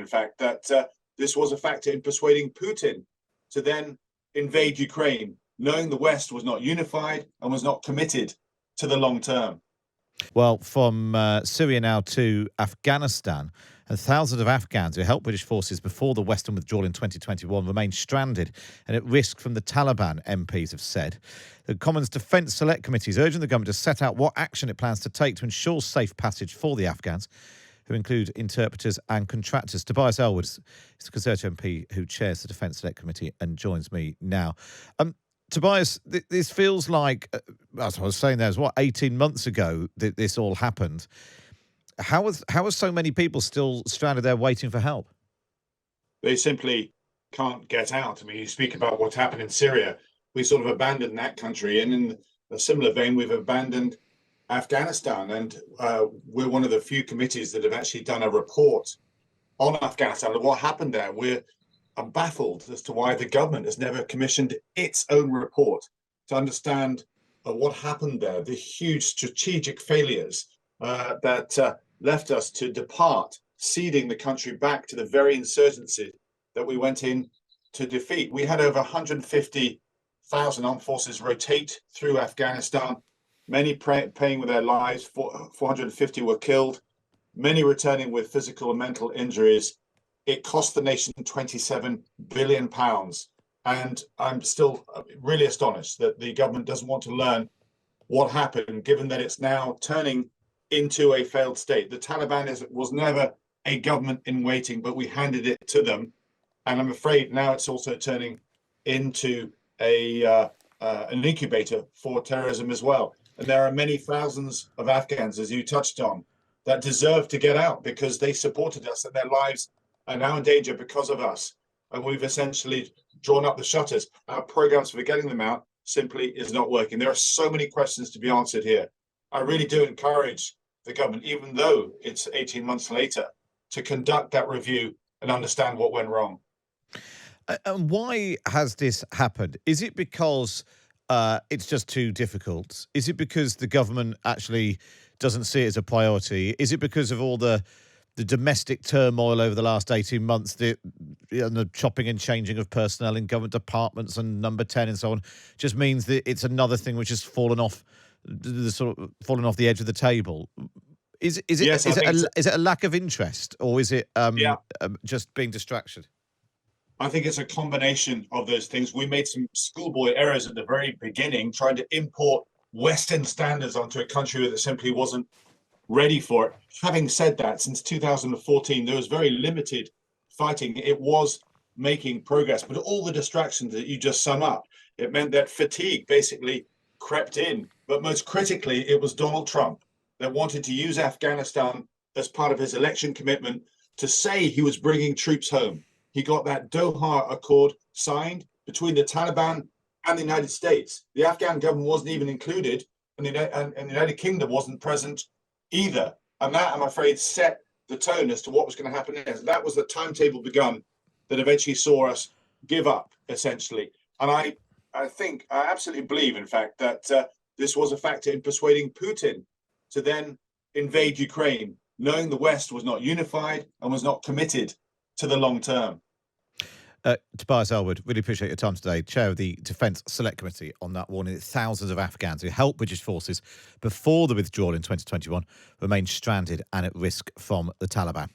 in fact, that this was a factor in persuading Putin to then invade Ukraine, knowing the West was not unified and was not committed to the long term. Well, from Syria now to Afghanistan, and thousands of Afghans who helped British forces before the Western withdrawal in 2021 remain stranded and at risk from the Taliban, MPs have said. The Commons Defence Select Committee is urging the government to set out what action it plans to take to ensure safe passage for the Afghans, who include interpreters and contractors. Tobias Ellwood is the Conservative MP who chairs the Defence Select Committee and joins me now. Tobias, this feels like, as I was saying, there was 18 months ago that this all happened. How are so many people still stranded there waiting for help? They simply can't get out. I mean, you speak about what's happened in Syria. We sort of abandoned that country, and in a similar vein, we've abandoned Afghanistan. And we're one of the few committees that have actually done a report on Afghanistan and what happened there. I'm baffled as to why the government has never commissioned its own report to understand what happened there, the huge strategic failures that left us to depart, ceding the country back to the very insurgency that we went in to defeat. We had over 150,000 armed forces rotate through Afghanistan, many paying with their lives. 450 were killed, many returning with physical and mental injuries. It cost the nation £27 billion. And I'm still really astonished that the government doesn't want to learn what happened, given that it's now turning into a failed state. The Taliban was never a government in waiting, but we handed it to them. And I'm afraid now it's also turning into an incubator for terrorism as well. And there are many thousands of Afghans, as you touched on, that deserve to get out because they supported us and their lives are now in danger because of us. And we've essentially drawn up the shutters. Our programs for getting them out simply is not working. There are so many questions to be answered here. I really do encourage the government, even though it's 18 months later, to conduct that review and understand what went wrong. And why has this happened? Is it because it's just too difficult? Is it because the government actually doesn't see it as a priority? Is it because of all the domestic turmoil over the last 18 months, the chopping and changing of personnel in government departments and number 10 and so on, just means that it's another thing which has fallen off the edge of the table? Is it a lack of interest, or is it just being distracted? I think it's a combination of those things. We made some schoolboy errors at the very beginning, trying to import Western standards onto a country that simply wasn't ready for it. Having said that, since 2014, there was very limited fighting. It was making progress, but all the distractions that you just sum up, it meant that fatigue basically crept in. But most critically, it was Donald Trump that wanted to use Afghanistan as part of his election commitment to say he was bringing troops home. He got that Doha Accord signed between the Taliban and the United States. The Afghan government wasn't even included, and the United Kingdom wasn't present either. And that, I'm afraid, set the tone as to what was going to happen next. That was the timetable begun that eventually saw us give up, essentially. And I absolutely believe, in fact, that this was a factor in persuading Putin to then invade Ukraine, knowing the West was not unified and was not committed to the long term. Tobias Ellwood, really appreciate your time today. Chair of the Defence Select Committee on that warning that thousands of Afghans who helped British forces before the withdrawal in 2021 remain stranded and at risk from the Taliban.